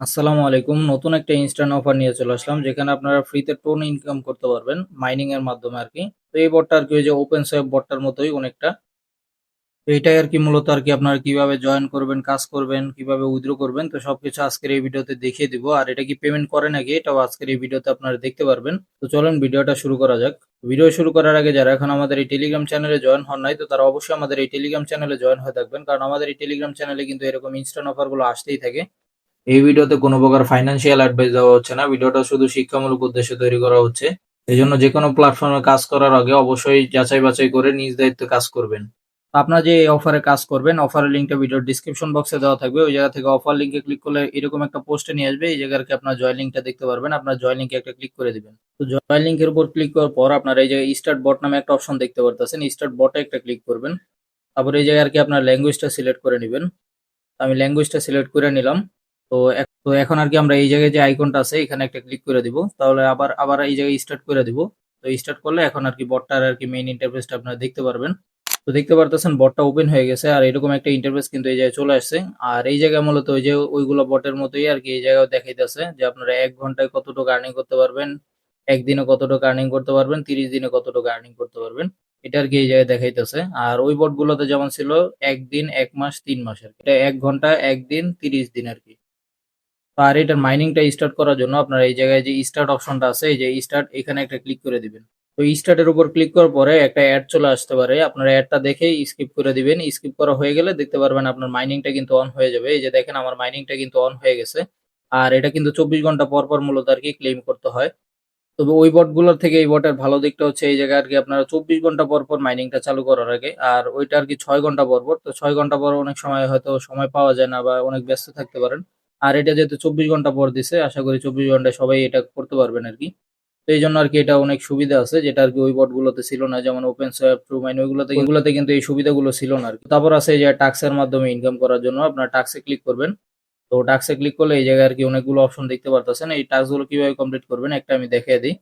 আসসালামু আলাইকুম। নতুন একটা ইনস্ট্যান্ট অফার নিয়ে চলে আসলাম যেখানে আপনারা ফ্রিতে টোন ইনকাম করতে পারবেন মাইনিং এর মাধ্যমে আরকি। তো এই বটটা আরকি ওই যে ওপেন সোয়াপ বটটার মতোই অনেকটা। তো এটাই আরকি মূলত আরকি আপনারা কিভাবে জয়েন করবেন, কাজ করবেন, কিভাবে উইথড্র করবেন তো সবকিছু আজকের এই ভিডিওতে দেখিয়ে দিব। আর এটা কি পেমেন্ট করে নাকি এটাও আজকের এই ভিডিওতে আপনারা দেখতে পারবেন। তো চলুন ভিডিওটা শুরু করা যাক। ভিডিও শুরু করার আগে যারা এখন আমাদের এই টেলিগ্রাম চ্যানেলে জয়েন হন নাই তো তারা অবশ্যই আমাদের এই টেলিগ্রাম চ্যানেলে জয়েন হয়ে থাকবেন। কারণ আমাদের এই টেলিগ্রাম চ্যানেলে কিন্তু এরকম ইনস্ট্যান্ট অফার গুলো আসতেই থাকে। এই ভিডিওতে কোনো প্রকার ফাইন্যান্সিয়াল অ্যাডভাইস দেওয়া হচ্ছে না। ভিডিওটা শুধু শিক্ষামূলক উদ্দেশ্যে তৈরি করা হচ্ছে। এজন্য যেকোনো প্ল্যাটফর্মে কাজ করার আগে অবশ্যই যাচাই বাছাই করে নিজ দায়িত্বে কাজ করবেন। আপনারা যে এই অফারে কাজ করবেন, অফারের লিঙ্কটা ভিডিওর ডিসক্রিপশন বক্সে দেওয়া থাকবে। ওই জায়গা থেকে অফার লিঙ্কে ক্লিক করলে এরকম একটা পোস্টে নিয়ে আসবে। এই জায়গায় আপনার জয়েন লিঙ্কটা দেখতে পারবেন। আপনার জয়েন লিঙ্কে একটা ক্লিক করে দিবেন। তো জয়েন লিঙ্কের উপর ক্লিক করার পর আপনারা এই জায়গায় স্টার্ট বট নামে একটা অপশন দেখতে পারতেছেন। স্টার্ট বটে একটা ক্লিক করবেন। তারপর এই জায়গায় আরকি আপনার ল্যাঙ্গুয়েজটা সিলেক্ট করে নিবেন। আমি ল্যাঙ্গুয়েজটা সিলেক্ট করে নিলাম। তো এখন আরকি আমরা এই জায়গায় যে আইকনটা আছে এখানে একটা ক্লিক করে দিব। তাহলে আবার আবার এই জায়গায় স্টার্ট করে দিব। তো স্টার্ট করলে এখন আরকি বটটার আরকি মেইন ইন্টারফেসটা আপনারা দেখতে পারবেন। তো দেখতে পারতেছেন বটটা ওপেন হয়ে গেছে আর এরকম একটা ইন্টারফেস কিন্তু এই জায়গায় চলে আসছে। আর এই জায়গায় মূলত ওই যে ওইগুলো বটের মতোই আরকি এই জায়গায় দেখাইতেছে যে আপনারা ১ ঘন্টায় কতটুকু আর্নিং করতে পারবেন, ১ দিনে কতটুকু আর্নিং করতে পারবেন, ৩০ দিনে কতটুকু আর্নিং করতে পারবেন। এটা আরকি এই জায়গায় দেখাইতেছে। আর ওই বটগুলোতে যেমন ছিল ১ দিন, ১ মাস, ৩ মাস আরকি। এটা ১ ঘন্টা, ১ দিন, ৩০ দিন আরকি। তো আর এটার মাইনিংটা স্টার্ট করার জন্য আপনারা এই জায়গায় যে স্টার্ট অপশনটা আছে এই যে স্টার্ট এখানে একটা ক্লিক করে দিবেন। তো স্টার্টের উপর ক্লিক করার পরে একটা অ্যাড চলে আসতে পারে। আপনারা অ্যাডটা দেখেই স্কিপ করে দিবেন। স্কিপ করা হয়ে গেলে দেখতে পারবেন আপনার মাইনিংটা কিন্তু অন হয়ে যাবে। এই যে দেখেন আমার মাইনিংটা কিন্তু অন হয়ে গেছে। আর এটা কিন্তু ২৪ ঘন্টা পর, পর মূলত আরকি ক্লেইম করতে হয়। তবে ওই বটগুলোর থেকে এই বটের ভালো দিকটা হচ্ছে এই জায়গায় আরকি আপনারা ২৪ ঘন্টা পর, পর মাইনিংটা চালু করার আগে আর ওইটা আরকি ৬ ঘন্টা পর, পর। তো ৬ ঘন্টা পর অনেক সময় হয়তো সময় পাওয়া যায় না বা অনেক ব্যস্ত থাকতে পারেন। আর এটা যেহেতু ২৪ ঘন্টা পর দিছে, আশা করি ২৪ ঘন্টায় সবাই এটা করতে পারবেন আরকি। তো এইজন্য আরকি এটা অনেক সুবিধা আছে যেটা আরকি ওই বটগুলোতে ছিল না। যেমন OpenSwap, TrueMine ওইগুলোতে কিন্তু এই সুবিধাগুলো ছিল না আরকি। তারপর আছে এই যে টাস্কের মাধ্যমে ইনকাম করার জন্য আপনার টাস্কে ক্লিক করবেন। তো টাস্কে ক্লিক করলে এই জায়গায় আরকি অনেকগুলো অপশন দেখতে পারতেছেন। এই টাস্কগুলো কিভাবে কমপ্লিট করবেন একটা আমি দেখিয়ে দেই।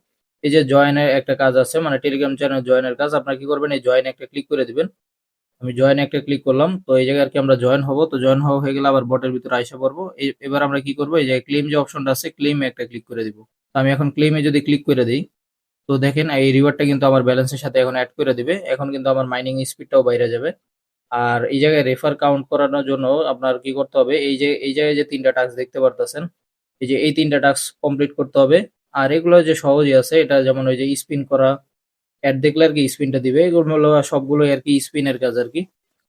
এই যে জয়েন এর একটা কাজ আছে মানে টেলিগ্রাম চ্যানেল জয়েন এর কাজ। আপনারা কি করবেন এই জয়েন একটা ক্লিক করে দিবেন। আমি জয়েন একটা ক্লিক করলাম। তো এই জায়গায় আরকি আমরা জয়েন হব। তো জয়েন হওয়া হয়ে গেলে আবার বটের ভিতরে আইসা পড়বো। এবার আমরা কি করব এই যে ক্লেইম যে অপশনটা আছে ক্লেইম এ একটা ক্লিক করে দিব। তো আমি এখন ক্লেইম এ যদি ক্লিক করে দেই তো দেখেন এই রিওয়ার্ডটা কিন্তু আমার ব্যালেন্সের সাথে এখন এড করে দিবে। এখন কিন্তু আমার মাইনিং স্পিডটাও বাইরে যাবে। আর এই জায়গায় রেফার কাউন্ট করানোর জন্য আপনার কি করতে হবে এই জায়গায় যে ৩ টা টাস্ক দেখতে পারতেছেন। এই যে এই ৩ টা টাস্ক কমপ্লিট করতে হবে। আর এগুলো যে সহজই আছে এটা যেমন ওই যে স্পিন করা, এড দেখলে আরকি স্পিনটা দিবে। এগুলো হলো সবগুলোই আরকি স্পিনের কাজ আরকি।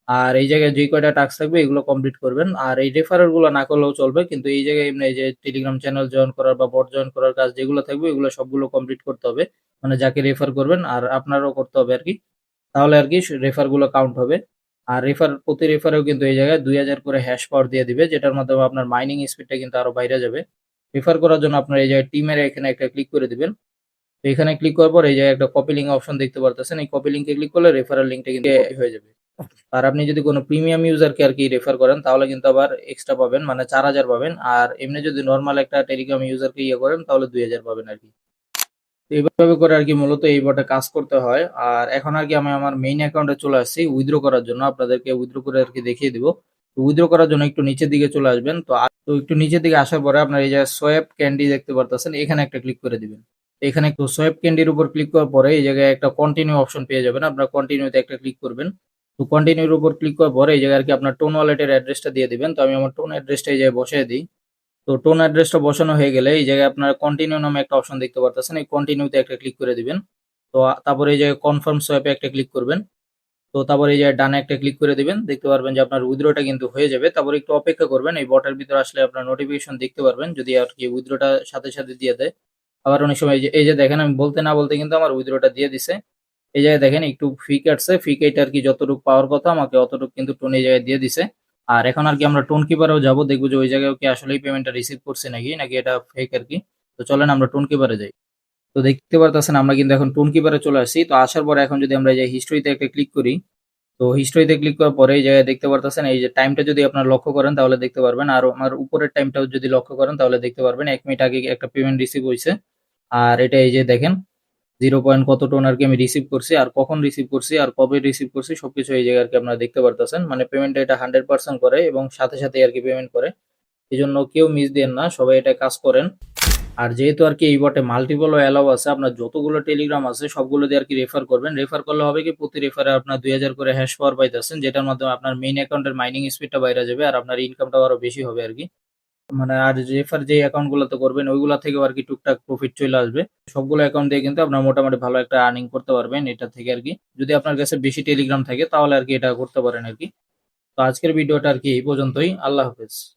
আর এই জায়গায় যে কয়টা টাস্ক থাকবে এগুলো কমপ্লিট করবেন। আর এই রেফারেল গুলো না করলেও চলবে। কিন্তু এই জায়গায় এমনি এই যে টেলিগ্রাম চ্যানেল জয়েন করার বা বট জয়েন করার কাজ যেগুলো থাকবে এগুলো সবগুলো কমপ্লিট করতে হবে। মানে যাকে রেফার করবেন আর আপনারও করতে হবে আরকি। তাহলে আরকি রেফার গুলো কাউন্ট হবে। আর প্রতি রেফারেও কিন্তু এই জায়গায় ২,০০০ করে হ্যাশ পাওয়ার দিয়ে দিবে যেটার মাধ্যমে আপনার মাইনিং স্পিডটা কিন্তু আরো বাইরে যাবে। রেফার করার জন্য আপনার এই জায়গায় টিমের এখানে একটা ক্লিক করে দিবেন। তো এখানে ক্লিক করার পর এই জায়গায় একটা কপি লিঙ্ক অপশন দেখতে পারতেছেন। এই কপি লিঙ্কে ক্লিক করলে রেফারেল লিঙ্কটা কিন্তু কপি হয়ে যাবে। আর আপনি যদি কোনো প্রিমিয়াম ইউজারকে আরকি রেফার করেন তাহলে কিন্তু আবার এক্সট্রা পাবেন মানে ৪,০০০ পাবেন। আর এমনি যদি নরমাল একটা টেলিগ্রাম ইউজারকে ইয়ে করেন তাহলে ২,০০০ পাবেন আরকি। তো এভাবে করে আরকি মূলত এই বটে কাজ করতে হয়। আর এখন আরকি আমি আমার মেইন অ্যাকাউন্টে চলে আসছি উইথড্র করার জন্য। আপনাদেরকে উইথড্র করে আরকি দেখিয়ে দিব। তো উইথড্র করার জন্য একটু নিচের দিকে চলে আসবেন। তো একটু নিচের দিকে আসার পরে আপনার এই যে সোয়াপ ক্যান্ডি দেখতে পারতেছেন এখানে একটা ক্লিক করে দিবেন। এখানে একটু সোয়াপ ক্যান্ডির উপর ক্লিক করার পরে এই জায়গায় একটা কন্টিনিউ অপশন পেয়ে যাবেন। আপনারা কন্টিনিউতে একটা ক্লিক করবেন। তো কন্টিনিউর উপর ক্লিক করার পরে এই জায়গায় আরকি আপনার টোন ওয়ালেটের অ্যাড্রেসটা দিয়ে দিবেন। তো আমি আমার টোন অ্যাড্রেসটা এই জায়গায় বসিয়ে দিই। তো টোন অ্যাড্রেসটা বসানো হয়ে গেলে এই জায়গায় আপনারা কন্টিনিউ নামে একটা অপশন দেখতে পারতেছেন। এই কন্টিনিউতে একটা ক্লিক করে দিবেন। তো তারপরে এই জায়গায় কনফার্ম সোয়াপে একটা ক্লিক করবেন। তো তারপরে এই জায়গায় ডানে একটা ক্লিক করে দিবেন। দেখতে পারবেন যে আপনার উইথড্রটা কিন্তু হয়ে যাবে। তারপরে একটু অপেক্ষা করবেন। এই বটের ভিতরে আসলে আপনার নোটিফিকেশন দেখতে পারবেন যদি আরকি উইথড্রটা সাথে, সাথে দিয়ে দেয়। আবার অনেক সময় এই যে দেখেন আমি বলতে না বলতে কিন্তু আমার উইথড্রটা দিয়ে দিছে। এই জায়গায় দেখেন একটু ফি কাটছে। ফি কেটে আরকি যতটুকু পাওয়ার কথা আমাকে অতটুকু কিন্তু টোন এই জায়গায় দিয়ে দিছে। আর এখন আরকি আমরা টোন কিপারেও যাবো। দেখবো যে ওই জায়গায়ও কি আসলেই পেমেন্টটা রিসিভ করছে নাকি এটা ফেক আরকি। তো চলেন আমরা টোন কিপারে যাই। তো দেখতে পারতেছেন আমরা কিন্তু এখন টোন কিপারে চলে আসছি। তো আসার পরে এখন যদি আমরা এই যে হিস্টরিতে একটা ক্লিক করি, তো হিস্টরিতে ক্লিক করার পরে এই জায়গায় দেখতে পারতেছেন এই যে টাইমটা যদি আপনারা লক্ষ্য করেন তাহলে দেখতে পারবেন। আর আমার উপরের টাইমটাও যদি লক্ষ্য করেন তাহলে দেখতে পারবেন ১ মিনিট আগে একটা পেমেন্ট রিসিভ হইছে। আর এটা এই যে দেখেন 0 পয়েন্ট কত টোন আরকি আমি রিসিভ করছি, আর কখন রিসিভ করছি, আর কবে রিসিভ করছি সবকিছু এই জায়গায় আরকি আপনারা দেখতে পারতেছেন। মানে পেমেন্টটা এটা 100% করে এবং সাথে, সাথেই আরকি পেমেন্ট করে। এই জন্য কেউ মিস দিয়েন না, সবাই এটা কাজ করেন। আর যেহেতু আর কি এই বটে মাল্টিপল অ্যালাউ আছে, আপনার যতগুলো টেলিগ্রাম আছে সবগুলো দিয়ে আর কি রেফার করবেন। রেফার করলে হবে কি প্রতি রেফারে আপনার 2000 করে হ্যাশ পাওয়ার পাইতেছেন, যেটার মাধ্যমে আপনার মেইন অ্যাকাউন্টের মাইনিং স্পিডটা বাইরে যাবে আর আপনার ইনকামটাও আরো বেশি হবে আর কি। মানে আর রেফার যে অ্যাকাউন্ট গুলোতে করবেন ওইগুলা থেকেও আর কি টুকটাক প্রফিট চলে আসবে। সবগুলো অ্যাকাউন্ট দিয়ে কিন্তু আপনার মোটামুটি ভালো একটা আর্নিং করতে পারবেন এটা থেকে আর কি। যদি আপনার কাছে বেশি টেলিগ্রাম থাকে তাহলে আর কি এটা করতে পারেন আর কি। তো আজকের ভিডিওটা আর কি এই পর্যন্তই। আল্লাহ হাফেজ।